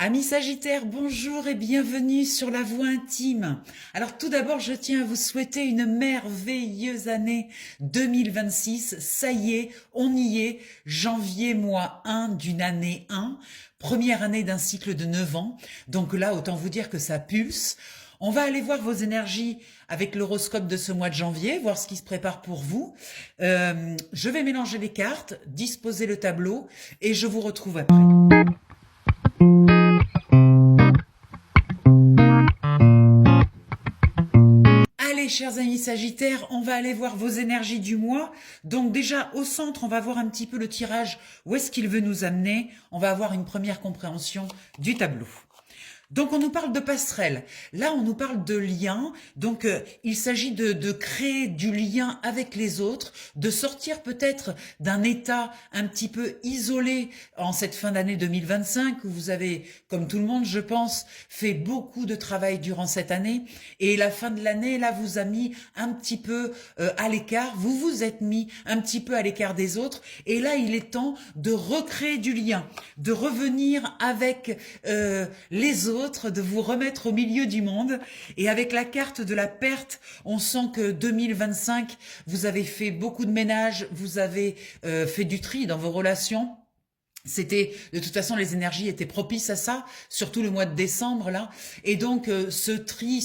Amis Sagittaires, bonjour et bienvenue sur la voie intime. Alors tout d'abord, je tiens à vous souhaiter une merveilleuse année 2026. Ça y est, on y est. Janvier, mois 1 d'une année 1. Première année d'un cycle de 9 ans. Donc là, autant vous dire que ça pulse. On va aller voir vos énergies avec l'horoscope de ce mois de janvier, voir ce qui se prépare pour vous. Je vais mélanger les cartes, disposer le tableau et je vous retrouve après. Allez, chers amis Sagittaires, on va aller voir vos énergies du mois. Donc déjà, au centre, on va voir un petit peu le tirage, où est-ce qu'il veut nous amener. On va avoir une première compréhension du tableau. Donc on nous parle de passerelle, là on nous parle de lien, donc il s'agit de créer du lien avec les autres, de sortir peut-être d'un état un petit peu isolé en cette fin d'année 2025 où vous avez, comme tout le monde je pense, fait beaucoup de travail durant cette année et la fin de l'année là vous a mis un petit peu à l'écart, vous vous êtes mis un petit peu à l'écart des autres et là il est temps de recréer du lien, de revenir avec les autres, de vous remettre au milieu du monde. Et avec la carte de la perte, on sent que 2025, vous avez fait beaucoup de ménage, vous avez fait du tri dans vos relations. C'était, de toute façon, les énergies étaient propices à ça, surtout le mois de décembre, là. Et donc, ce tri,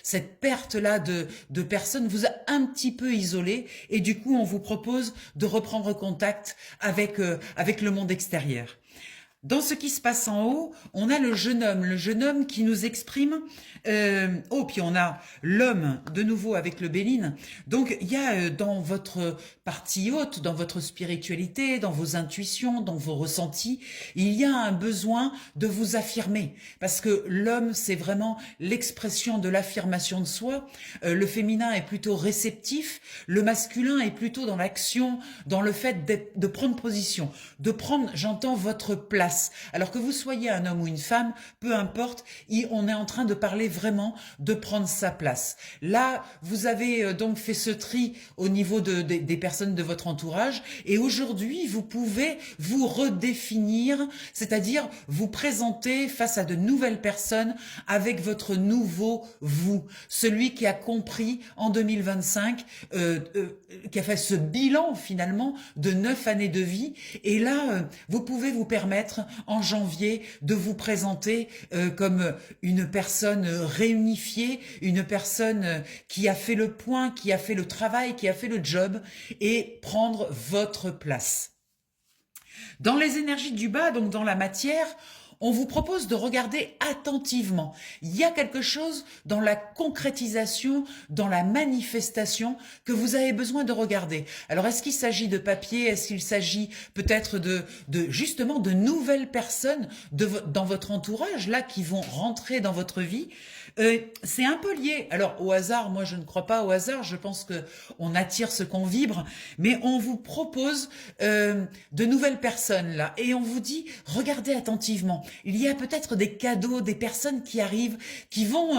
cette perte-là de personnes vous a un petit peu isolé. Et du coup, on vous propose de reprendre contact avec le monde extérieur. Dans ce qui se passe en haut, on a le jeune homme qui nous exprime. Puis on a l'homme de nouveau avec le Béline. Donc il y a dans votre partie haute, dans votre spiritualité, dans vos intuitions, dans vos ressentis, il y a un besoin de vous affirmer. Parce que l'homme, c'est vraiment l'expression de l'affirmation de soi. Le féminin est plutôt réceptif. Le masculin est plutôt dans l'action, dans le fait de prendre position, de prendre, j'entends, votre place. Alors que vous soyez un homme ou une femme, peu importe, on est en train de parler vraiment de prendre sa place. Là, vous avez donc fait ce tri au niveau des personnes de votre entourage et aujourd'hui, vous pouvez vous redéfinir, c'est-à-dire vous présenter face à de nouvelles personnes avec votre nouveau vous, celui qui a compris en 2025, qui a fait ce bilan finalement de 9 années de vie et là, vous pouvez vous permettre en janvier de vous présenter comme une personne réunifiée, une personne qui a fait le point, qui a fait le travail, qui a fait le job et prendre votre place. Dans les énergies du bas, donc dans la matière, on vous propose de regarder attentivement. Il y a quelque chose dans la concrétisation, dans la manifestation que vous avez besoin de regarder. Alors, est-ce qu'il s'agit de papier? Est-ce qu'il s'agit peut-être justement de nouvelles personnes dans votre entourage, là, qui vont rentrer dans votre vie? C'est un peu lié. Alors, au hasard, moi, je ne crois pas au hasard. Je pense que on attire ce qu'on vibre. Mais on vous propose de nouvelles personnes, là. Et on vous dit, regardez attentivement. Il y a peut-être des cadeaux, des personnes qui arrivent, qui vont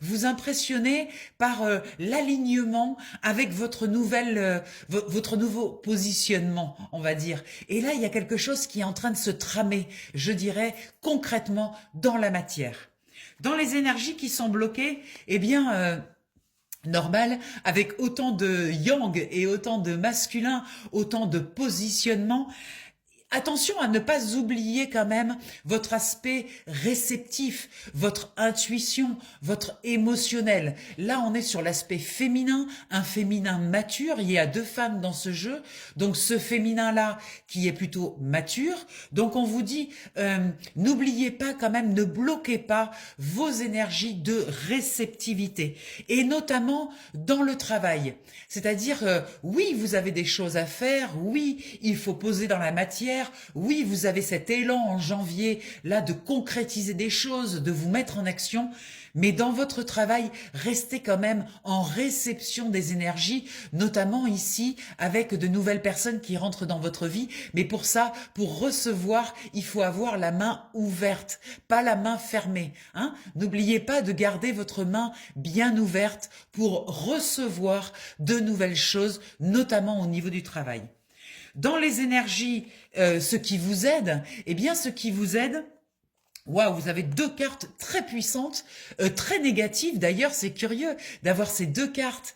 vous impressionner par l'alignement avec votre nouveau positionnement, on va dire. Et là, il y a quelque chose qui est en train de se tramer, je dirais, concrètement dans la matière. Dans les énergies qui sont bloquées, eh bien... normal, avec autant de yang et autant de masculin, autant de positionnement. Attention à ne pas oublier quand même votre aspect réceptif, votre intuition, votre émotionnel. Là, on est sur l'aspect féminin, un féminin mature. Il y a deux femmes dans ce jeu. Donc, ce féminin-là qui est plutôt mature. Donc, on vous dit, n'oubliez pas quand même, ne bloquez pas vos énergies de réceptivité. Et notamment dans le travail. C'est-à-dire, oui, vous avez des choses à faire. Oui, il faut poser dans la matière. Oui, vous avez cet élan en janvier, là, de concrétiser des choses, de vous mettre en action, mais dans votre travail, restez quand même en réception des énergies, notamment ici, avec de nouvelles personnes qui rentrent dans votre vie. Mais pour ça, pour recevoir, il faut avoir la main ouverte, pas la main fermée. Hein. N'oubliez pas de garder votre main bien ouverte pour recevoir de nouvelles choses, notamment au niveau du travail. Dans les énergies, ce qui vous aide, eh bien, ce qui vous aide, Waouh, vous avez deux cartes très puissantes, très négatives. D'ailleurs, c'est curieux d'avoir ces deux cartes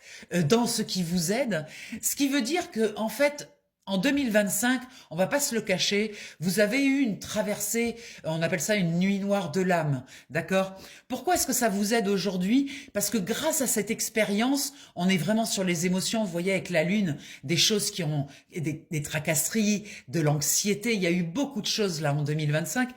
dans ce qui vous aide. Ce qui veut dire que, en fait, en 2025, on va pas se le cacher, vous avez eu une traversée, on appelle ça une nuit noire de l'âme, d'accord? Pourquoi est-ce que ça vous aide aujourd'hui? Parce que grâce à cette expérience, on est vraiment sur les émotions, vous voyez avec la lune, des choses qui ont, des tracasseries, de l'anxiété, il y a eu beaucoup de choses là en 2025,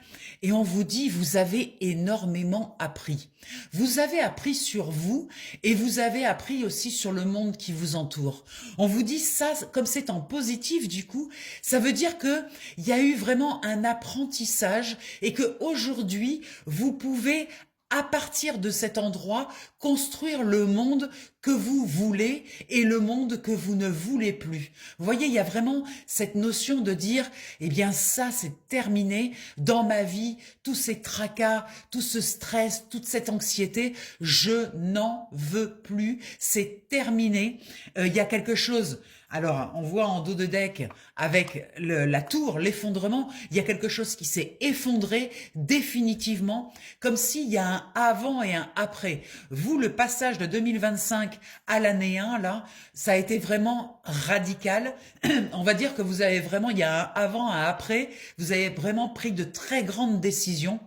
et on vous dit, vous avez énormément appris. Vous avez appris sur vous, et vous avez appris aussi sur le monde qui vous entoure. On vous dit ça, comme c'est en positif du coup, ça veut dire que il y a eu vraiment un apprentissage et que aujourd'hui vous pouvez à partir de cet endroit, construire le monde que vous voulez et le monde que vous ne voulez plus. Vous voyez, il y a vraiment cette notion de dire, eh bien ça c'est terminé dans ma vie, tous ces tracas, tout ce stress, toute cette anxiété, je n'en veux plus, c'est terminé. Il y a quelque chose. Alors, on voit en dos de deck, avec la tour, l'effondrement, il y a quelque chose qui s'est effondré définitivement, comme s'il y a un avant et un après. Vous, le passage de 2025 à l'année 1, là, ça a été vraiment radical. On va dire que vous avez vraiment, il y a un avant, un après, vous avez vraiment pris de très grandes décisions.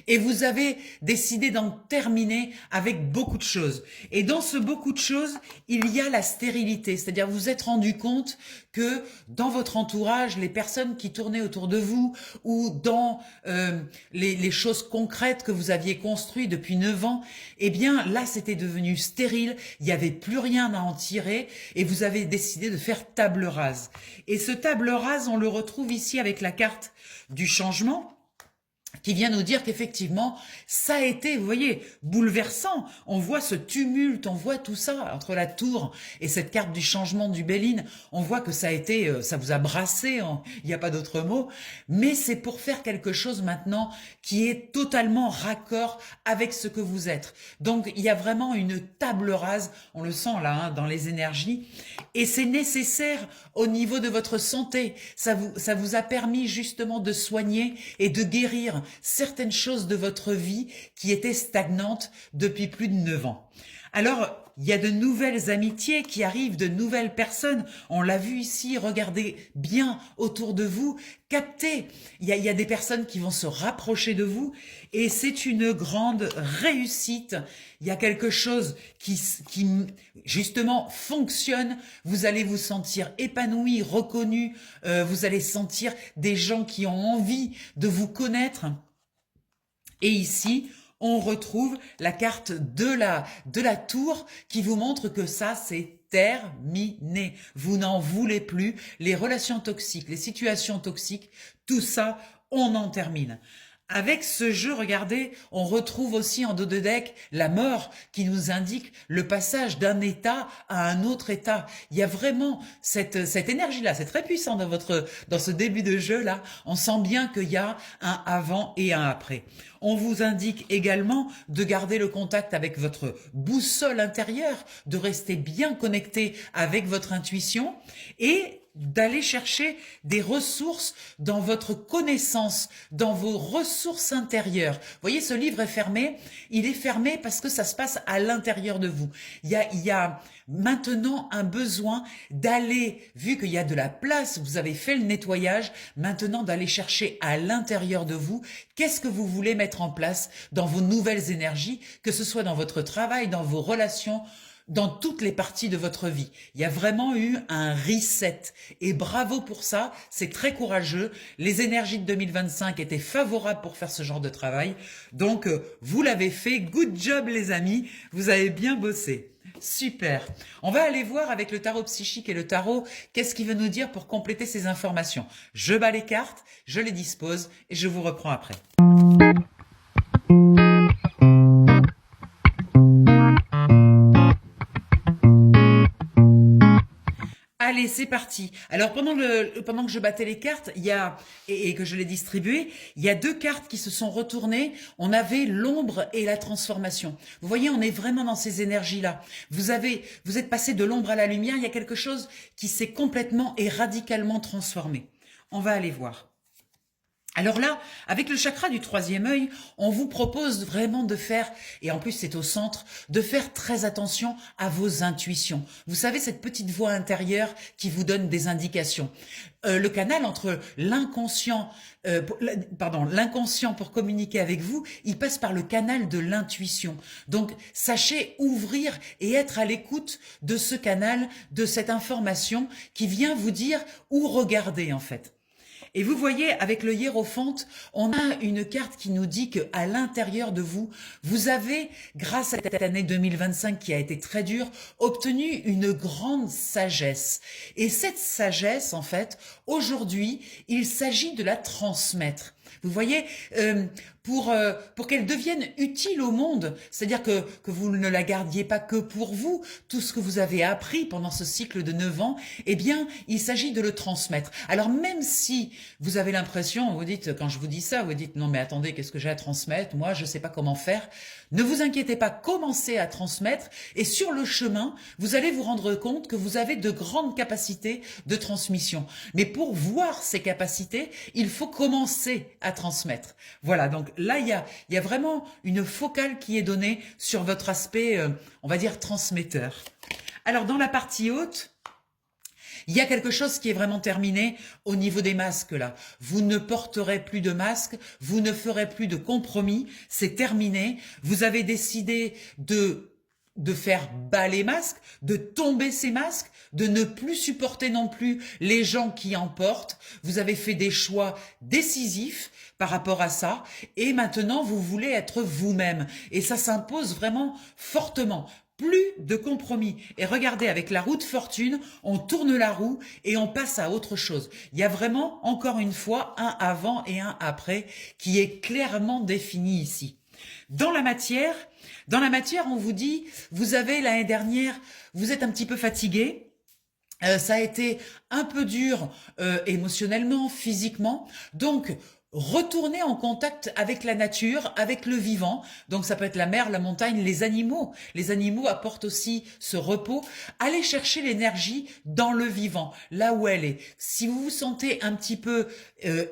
Et vous avez décidé d'en terminer avec beaucoup de choses. Et dans ce beaucoup de choses, il y a la stérilité. C'est-à-dire vous vous êtes rendu compte que dans votre entourage, les personnes qui tournaient autour de vous ou dans les choses concrètes que vous aviez construites depuis 9 ans, eh bien là, c'était devenu stérile. Il n'y avait plus rien à en tirer et vous avez décidé de faire table rase. Et ce table rase, on le retrouve ici avec la carte du changement, qui vient nous dire qu'effectivement, ça a été, vous voyez, bouleversant. On voit ce tumulte, on voit tout ça entre la tour et cette carte du changement du Béline. On voit que ça a été, ça vous a brassé, il n'y a pas d'autre mot. Mais c'est pour faire quelque chose maintenant qui est totalement raccord avec ce que vous êtes. Donc, il y a vraiment une table rase, on le sent là, hein, dans les énergies. Et c'est nécessaire au niveau de votre santé. Ça vous a permis justement de soigner et de guérir certaines choses de votre vie qui étaient stagnantes depuis plus de 9 ans. Alors, il y a de nouvelles amitiés qui arrivent, de nouvelles personnes. On l'a vu ici, regardez bien autour de vous, captez. Il y a des personnes qui vont se rapprocher de vous et c'est une grande réussite. Il y a quelque chose qui justement fonctionne. Vous allez vous sentir épanoui, reconnu. Vous allez sentir des gens qui ont envie de vous connaître. Et ici, on retrouve la carte de la tour qui vous montre que ça, c'est terminé. Vous n'en voulez plus. Les relations toxiques, les situations toxiques, tout ça, on en termine. Avec ce jeu, regardez, on retrouve aussi en dos de deck la mort qui nous indique le passage d'un état à un autre état. Il y a vraiment cette énergie-là, c'est très puissant dans ce début de jeu-là. On sent bien qu'il y a un avant et un après. On vous indique également de garder le contact avec votre boussole intérieure, de rester bien connecté avec votre intuition et d'aller chercher des ressources dans votre connaissance, dans vos ressources intérieures. Vous voyez, ce livre est fermé. Il est fermé parce que ça se passe à l'intérieur de vous. Il y a maintenant un besoin d'aller, vu qu'il y a de la place, vous avez fait le nettoyage, maintenant d'aller chercher à l'intérieur de vous, qu'est-ce que vous voulez mettre en place dans vos nouvelles énergies, que ce soit dans votre travail, dans vos relations, dans toutes les parties de votre vie. Il y a vraiment eu un reset. Et bravo pour ça, c'est très courageux. Les énergies de 2025 étaient favorables pour faire ce genre de travail. Donc, vous l'avez fait. Good job les amis. Vous avez bien bossé. Super. On va aller voir avec le tarot psychique et le tarot, qu'est-ce qu'il veut nous dire pour compléter ces informations. Je bats les cartes, je les dispose et je vous reprends après. Allez, c'est parti. Alors pendant que je battais les cartes, il y a et que je les distribuais, il y a deux cartes qui se sont retournées. On avait l'ombre et la transformation. Vous voyez, on est vraiment dans ces énergies-là. Vous êtes passé de l'ombre à la lumière. Il y a quelque chose qui s'est complètement et radicalement transformé. On va aller voir. Alors là, avec le chakra du troisième œil, on vous propose vraiment de faire, et en plus c'est au centre, de faire très attention à vos intuitions. Vous savez, cette petite voix intérieure qui vous donne des indications. Le canal entre l'inconscient, l'inconscient pour communiquer avec vous, il passe par le canal de l'intuition. Donc, sachez ouvrir et être à l'écoute de ce canal, de cette information qui vient vous dire où regarder en fait. Et vous voyez, avec le hiérophante, on a une carte qui nous dit que à l'intérieur de vous, vous avez, grâce à cette année 2025 qui a été très dure, obtenu une grande sagesse. Et cette sagesse, en fait, aujourd'hui, il s'agit de la transmettre. Vous voyez, pour qu'elle devienne utile au monde, c'est-à-dire que vous ne la gardiez pas que pour vous, tout ce que vous avez appris pendant ce cycle de 9 ans, eh bien, il s'agit de le transmettre. Alors même si vous avez l'impression, vous dites, quand je vous dis ça, vous dites, non mais attendez, qu'est-ce que j'ai à transmettre? Moi, je ne sais pas comment faire. Ne vous inquiétez pas, commencez à transmettre et sur le chemin, vous allez vous rendre compte que vous avez de grandes capacités de transmission. Mais pour voir ces capacités, il faut commencer à transmettre. Voilà, donc là, il y a vraiment une focale qui est donnée sur votre aspect, on va dire, transmetteur. Alors, dans la partie haute, il y a quelque chose qui est vraiment terminé au niveau des masques là. Vous ne porterez plus de masques, vous ne ferez plus de compromis, c'est terminé. Vous avez décidé de faire bas les masques, de tomber ces masques, de ne plus supporter non plus les gens qui en portent. Vous avez fait des choix décisifs par rapport à ça et maintenant vous voulez être vous-même et ça s'impose vraiment fortement. Plus de compromis. Et regardez, avec la roue de fortune, on tourne la roue et on passe à autre chose. Il y a vraiment, encore une fois, un avant et un après qui est clairement défini ici. Dans la matière, on vous dit, vous avez l'année dernière, vous êtes un petit peu fatigué. Ça a été un peu dur émotionnellement, physiquement. Donc, retournez en contact avec la nature, avec le vivant. Donc ça peut être la mer, la montagne, les animaux. Les animaux apportent aussi ce repos. Allez chercher l'énergie dans le vivant, là où elle est. Si vous vous sentez un petit peu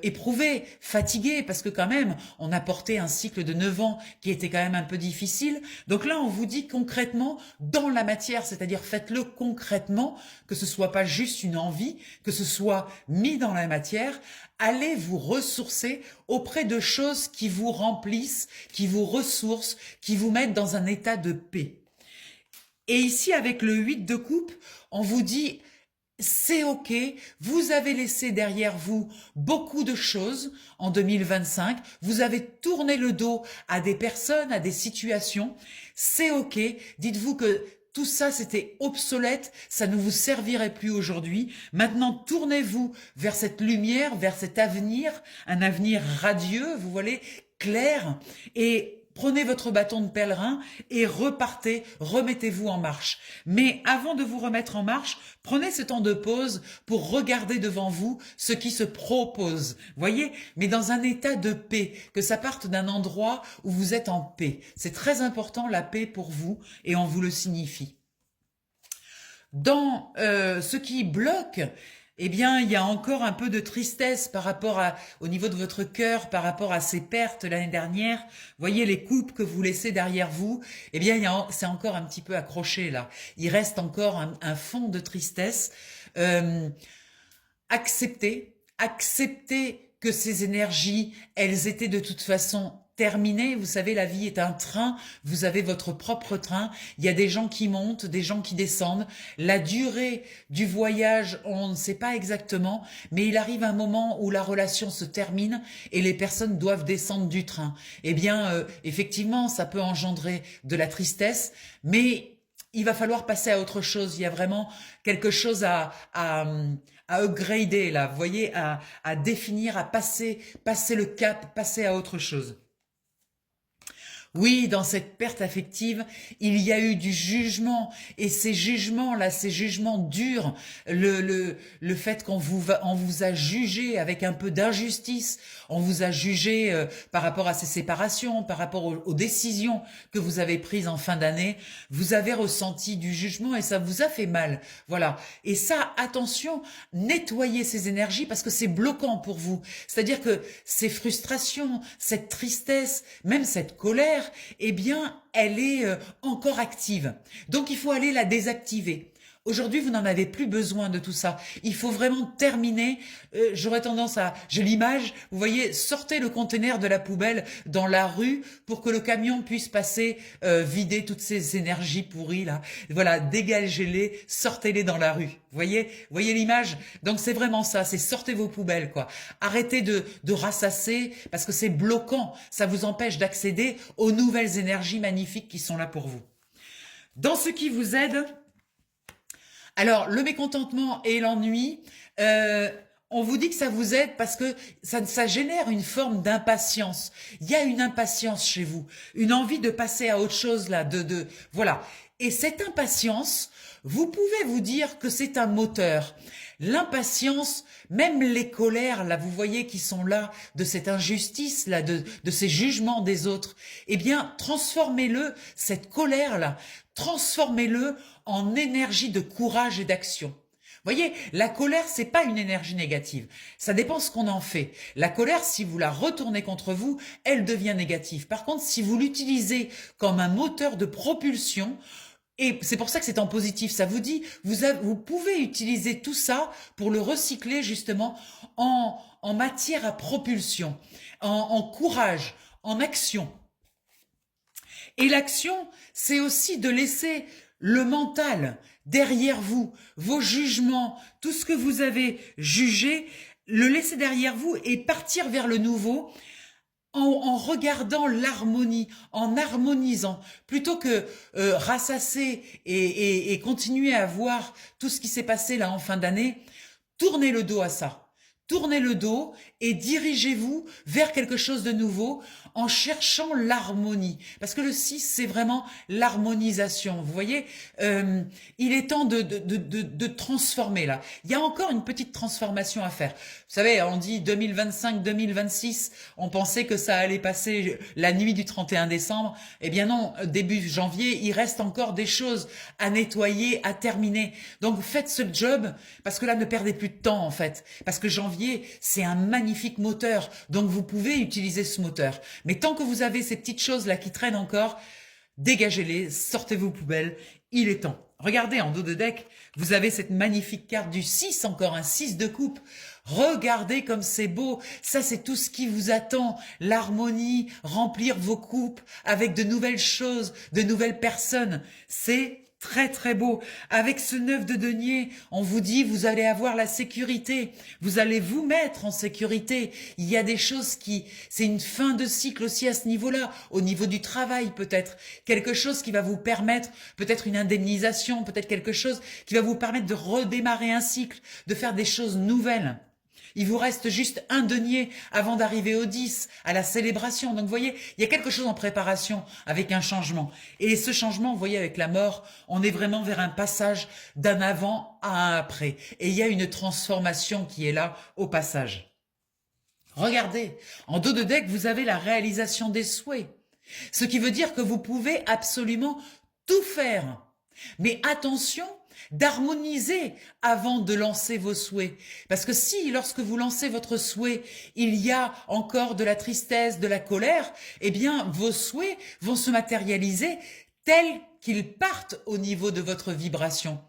éprouvé, fatigué, parce que quand même, on a porté un cycle de 9 ans qui était quand même un peu difficile. Donc là, on vous dit concrètement, dans la matière, c'est-à-dire faites-le concrètement, que ce soit pas juste une envie, que ce soit mis dans la matière. Allez vous ressourcer auprès de choses qui vous remplissent, qui vous ressourcent, qui vous mettent dans un état de paix. Et ici, avec le 8 de coupe, on vous dit, c'est ok, vous avez laissé derrière vous beaucoup de choses en 2025, vous avez tourné le dos à des personnes, à des situations, c'est ok, dites-vous que tout ça, c'était obsolète, ça ne vous servirait plus aujourd'hui. Maintenant, tournez-vous vers cette lumière, vers cet avenir, un avenir radieux, vous voyez, clair, et prenez votre bâton de pèlerin et repartez, remettez-vous en marche. Mais avant de vous remettre en marche, prenez ce temps de pause pour regarder devant vous ce qui se propose. Voyez, mais dans un état de paix, que ça parte d'un endroit où vous êtes en paix. C'est très important la paix pour vous et on vous le signifie. Dans ce qui bloque, eh bien, il y a encore un peu de tristesse par rapport au niveau de votre cœur, par rapport à ces pertes l'année dernière. Voyez les coupes que vous laissez derrière vous. Eh bien, c'est encore un petit peu accroché là. Il reste encore un fond de tristesse. Acceptez que ces énergies, elles étaient de toute façon terminé. Vous savez, la vie est un train. Vous avez votre propre train. Il y a des gens qui montent, des gens qui descendent. La durée du voyage, on ne sait pas exactement, mais il arrive un moment où la relation se termine et les personnes doivent descendre du train. Eh bien, effectivement, ça peut engendrer de la tristesse, mais il va falloir passer à autre chose. Il y a vraiment quelque chose à upgrader, là, vous voyez, à définir, à passer le cap, passer à autre chose. Oui, dans cette perte affective, il y a eu du jugement et ces jugements-là, ces jugements durs, le fait on vous a jugé avec un peu d'injustice, on vous a jugé par rapport à ces séparations, par rapport aux décisions que vous avez prises en fin d'année, vous avez ressenti du jugement et ça vous a fait mal. Voilà. Et ça, attention, nettoyez ces énergies parce que c'est bloquant pour vous. C'est-à-dire que ces frustrations, cette tristesse, même cette colère, eh bien, elle est encore active. Donc, il faut aller la désactiver. Aujourd'hui, vous n'en avez plus besoin de tout ça. Il faut vraiment terminer. J'aurais tendance à... J'ai l'image, vous voyez, sortez le conteneur de la poubelle dans la rue pour que le camion puisse passer, vider toutes ces énergies pourries là. Voilà, dégagez-les, sortez-les dans la rue. Vous voyez l'image? Donc c'est vraiment ça, c'est sortez vos poubelles quoi. Arrêtez de rassasser parce que c'est bloquant. Ça vous empêche d'accéder aux nouvelles énergies magnifiques qui sont là pour vous. Dans ce qui vous aide... Alors, le mécontentement et l'ennui, on vous dit que ça vous aide parce que ça génère une forme d'impatience. Il y a une impatience chez vous, une envie de passer à autre chose là, voilà. Et cette impatience, vous pouvez vous dire que c'est un moteur. L'impatience, même les colères, là, vous voyez, qui sont là, de cette injustice, là, de ces jugements des autres, eh bien, transformez-le, cette colère-là, transformez-le en énergie de courage et d'action. Vous voyez, la colère, c'est pas une énergie négative. Ça dépend ce qu'on en fait. La colère, si vous la retournez contre vous, elle devient négative. Par contre, si vous l'utilisez comme un moteur de propulsion, et c'est pour ça que c'est en positif, ça vous dit, vous pouvez utiliser tout ça pour le recycler justement en matière à propulsion, en courage, en action. Et l'action, c'est aussi de laisser le mental derrière vous, vos jugements, tout ce que vous avez jugé, le laisser derrière vous et partir vers le nouveau en regardant l'harmonie, en harmonisant, plutôt que rassasser et continuer à voir tout ce qui s'est passé là en fin d'année, tournez le dos à ça. Tournez le dos et dirigez-vous vers quelque chose de nouveau en cherchant l'harmonie. Parce que le 6, c'est vraiment l'harmonisation. Vous voyez, il est temps de transformer là. Il y a encore une petite transformation à faire. Vous savez, on dit 2025-2026, on pensait que ça allait passer la nuit du 31 décembre. Eh bien non, début janvier, il reste encore des choses à nettoyer, à terminer. Donc faites ce job, parce que là, ne perdez plus de temps en fait. Parce que janvier, c'est un magnifique moteur, donc vous pouvez utiliser ce moteur. Mais tant que vous avez ces petites choses-là qui traînent encore, dégagez-les, sortez vos poubelles, il est temps. Regardez, en dos de deck, vous avez cette magnifique carte du 6, encore un 6 de coupe. Regardez comme c'est beau, ça c'est tout ce qui vous attend, l'harmonie, remplir vos coupes avec de nouvelles choses, de nouvelles personnes, c'est très très beau. Avec ce 9 de denier, on vous dit vous allez avoir la sécurité, vous allez vous mettre en sécurité. Il y a des choses c'est une fin de cycle aussi à ce niveau-là, au niveau du travail peut-être, quelque chose qui va vous permettre, peut-être une indemnisation, peut-être quelque chose qui va vous permettre de redémarrer un cycle, de faire des choses nouvelles. Il vous reste juste un denier avant d'arriver au 10, à la célébration. Donc, vous voyez, il y a quelque chose en préparation avec un changement. Et ce changement, vous voyez, avec la mort, on est vraiment vers un passage d'un avant à un après. Et il y a une transformation qui est là au passage. Regardez, en dos de deck, vous avez la réalisation des souhaits. Ce qui veut dire que vous pouvez absolument tout faire. Mais attention, d'harmoniser avant de lancer vos souhaits. Parce que si, lorsque vous lancez votre souhait, il y a encore de la tristesse, de la colère, eh bien, vos souhaits vont se matérialiser tels qu'ils partent au niveau de votre vibration.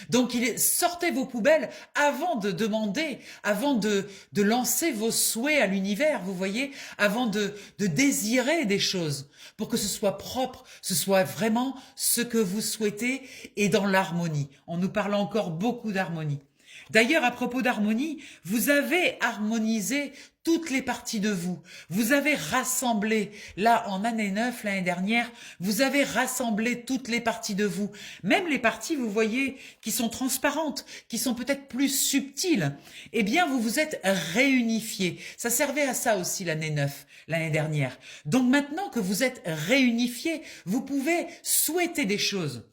Donc, sortez vos poubelles avant de demander, avant de lancer vos souhaits à l'univers, vous voyez, avant de désirer des choses, pour que ce soit propre, ce soit vraiment ce que vous souhaitez et dans l'harmonie. On nous parle encore beaucoup d'harmonie. D'ailleurs, à propos d'harmonie, vous avez harmonisé toutes les parties de vous. Vous avez rassemblé, là, en année 9, l'année dernière, vous avez rassemblé toutes les parties de vous. Même les parties, vous voyez, qui sont transparentes, qui sont peut-être plus subtiles. Eh bien, vous vous êtes réunifiés. Ça servait à ça aussi l'année 9, l'année dernière. Donc maintenant que vous êtes réunifiés, vous pouvez souhaiter des choses.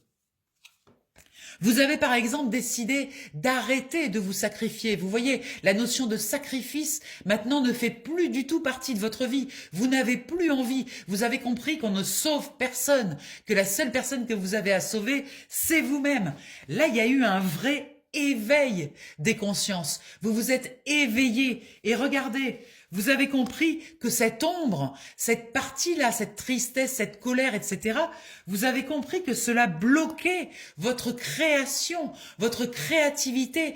Vous avez par exemple décidé d'arrêter de vous sacrifier. Vous voyez, la notion de sacrifice maintenant ne fait plus du tout partie de votre vie. Vous n'avez plus envie. Vous avez compris qu'on ne sauve personne, que la seule personne que vous avez à sauver, c'est vous-même. Là, il y a eu un vrai éveil des consciences. Vous vous êtes éveillé et regardez, vous avez compris que cette ombre, cette partie-là, cette tristesse, cette colère, etc., vous avez compris que cela bloquait votre création, votre créativité,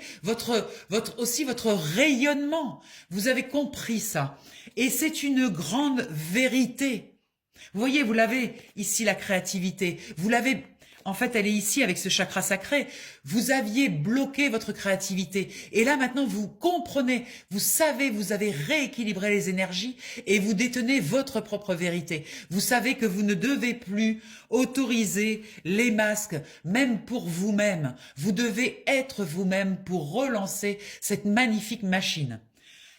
aussi votre rayonnement. Vous avez compris ça. Et c'est une grande vérité. Vous voyez, vous l'avez ici, la créativité. Vous l'avez... En fait, elle est ici avec ce chakra sacré. Vous aviez bloqué votre créativité. Et là, maintenant, vous comprenez, vous savez, vous avez rééquilibré les énergies et vous détenez votre propre vérité. Vous savez que vous ne devez plus autoriser les masques, même pour vous-même. Vous devez être vous-même pour relancer cette magnifique machine.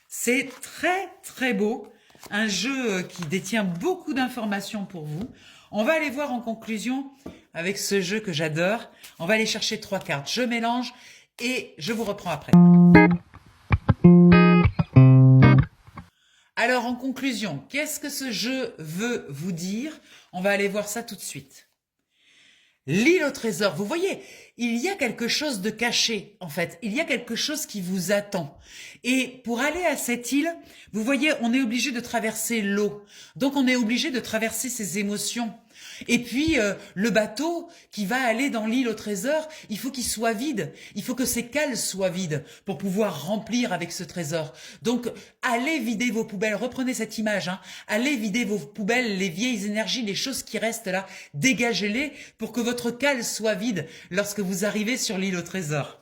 C'est très, très beau. Un jeu qui détient beaucoup d'informations pour vous. On va aller voir en conclusion avec ce jeu que j'adore. On va aller chercher 3 cartes. Je mélange et je vous reprends après. Alors en conclusion, qu'est-ce que ce jeu veut vous dire? On va aller voir ça tout de suite. L'île au trésor, vous voyez, il y a quelque chose de caché, en fait. Il y a quelque chose qui vous attend. Et pour aller à cette île, vous voyez, on est obligé de traverser l'eau. Donc, on est obligé de traverser ses émotions. Et puis, le bateau qui va aller dans l'île au trésor, il faut qu'il soit vide. Il faut que ses cales soient vides pour pouvoir remplir avec ce trésor. Donc, allez vider vos poubelles. Reprenez cette image. Hein. Allez vider vos poubelles, les vieilles énergies, les choses qui restent là. Dégagez-les pour que votre cale soit vide lorsque vous arrivez sur l'île au trésor.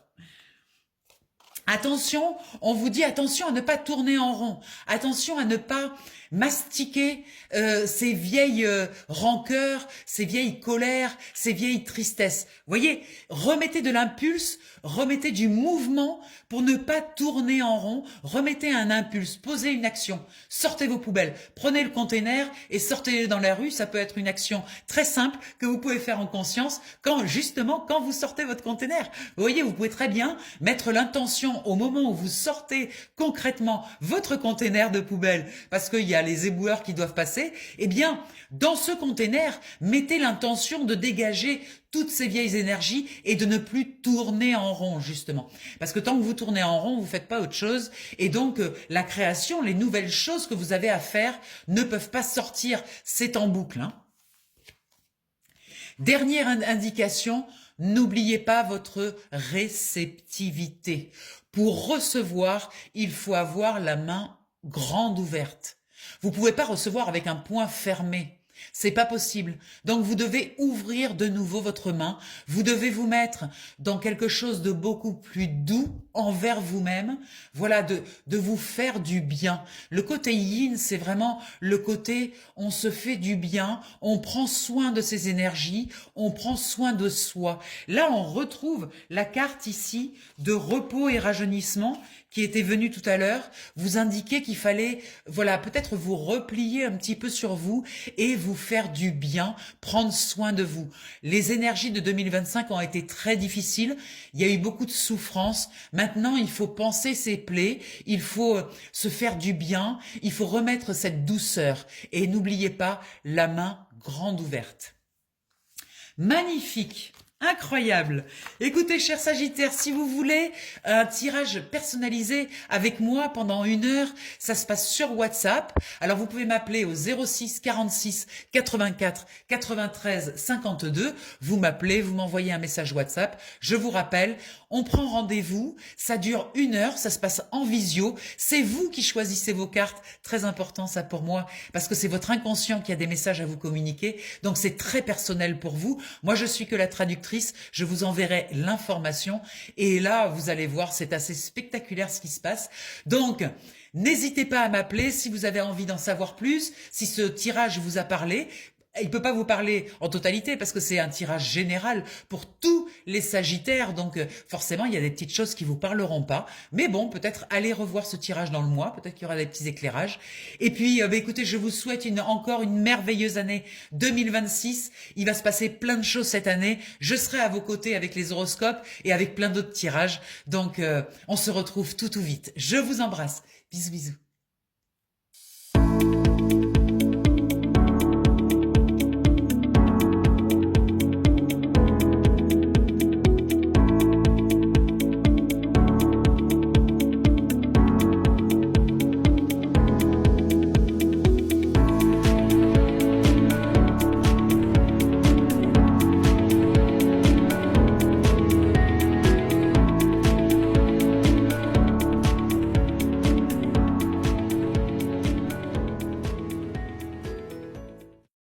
Attention, on vous dit attention à ne pas tourner en rond. Attention à ne pas mastiquer ces vieilles rancœurs, ces vieilles colères, ces vieilles tristesses. Voyez, remettez de l'impulse, remettez du mouvement pour ne pas tourner en rond. Remettez un impulse, posez une action, sortez vos poubelles, prenez le container et sortez-les dans la rue. Ça peut être une action très simple que vous pouvez faire en conscience justement quand vous sortez votre container. Vous voyez, vous pouvez très bien mettre l'intention au moment où vous sortez concrètement votre container de poubelle, parce qu'il y a les éboueurs qui doivent passer, eh bien, dans ce container, mettez l'intention de dégager toutes ces vieilles énergies et de ne plus tourner en rond, justement. Parce que tant que vous tournez en rond, vous faites pas autre chose. Et donc, la création, les nouvelles choses que vous avez à faire ne peuvent pas sortir. C'est en boucle. Hein. Dernière indication, n'oubliez pas votre réceptivité. Pour recevoir, il faut avoir la main grande ouverte. Vous pouvez pas recevoir avec un poing fermé. C'est pas possible. Donc vous devez ouvrir de nouveau votre main. Vous devez vous mettre dans quelque chose de beaucoup plus doux envers vous-même. Voilà, de vous faire du bien. Le côté yin, c'est vraiment le côté on se fait du bien, on prend soin de ses énergies, on prend soin de soi. Là, on retrouve la carte ici de repos et rajeunissement qui était venue tout à l'heure, vous indiquait qu'il fallait, voilà, peut-être vous replier un petit peu sur vous et vous faire du bien, prendre soin de vous. Les énergies de 2025 ont été très difficiles, il y a eu beaucoup de souffrances. Maintenant, il faut penser ses plaies, il faut se faire du bien, il faut remettre cette douceur. Et n'oubliez pas la main grande ouverte. Magnifique! Incroyable. Écoutez, chers Sagittaires, si vous voulez un tirage personnalisé avec moi pendant 1 heure, ça se passe sur WhatsApp. Alors, vous pouvez m'appeler au 06 46 84 93 52. Vous m'appelez, vous m'envoyez un message WhatsApp. Je vous rappelle, on prend rendez-vous. Ça dure 1 heure, ça se passe en visio. C'est vous qui choisissez vos cartes. Très important, ça, pour moi, parce que c'est votre inconscient qui a des messages à vous communiquer. Donc, c'est très personnel pour vous. Moi, je suis que la traductrice traductrice, je vous enverrai l'information. Et là, vous allez voir, c'est assez spectaculaire ce qui se passe. Donc, n'hésitez pas à m'appeler si vous avez envie d'en savoir plus, si ce tirage vous a parlé. Il peut pas vous parler en totalité parce que c'est un tirage général pour tous les Sagittaires. Donc forcément, il y a des petites choses qui vous parleront pas. Mais bon, peut-être allez revoir ce tirage dans le mois. Peut-être qu'il y aura des petits éclairages. Et puis, écoutez, je vous souhaite encore une merveilleuse année 2026. Il va se passer plein de choses cette année. Je serai à vos côtés avec les horoscopes et avec plein d'autres tirages. Donc, on se retrouve tout vite. Je vous embrasse. Bisous, bisous.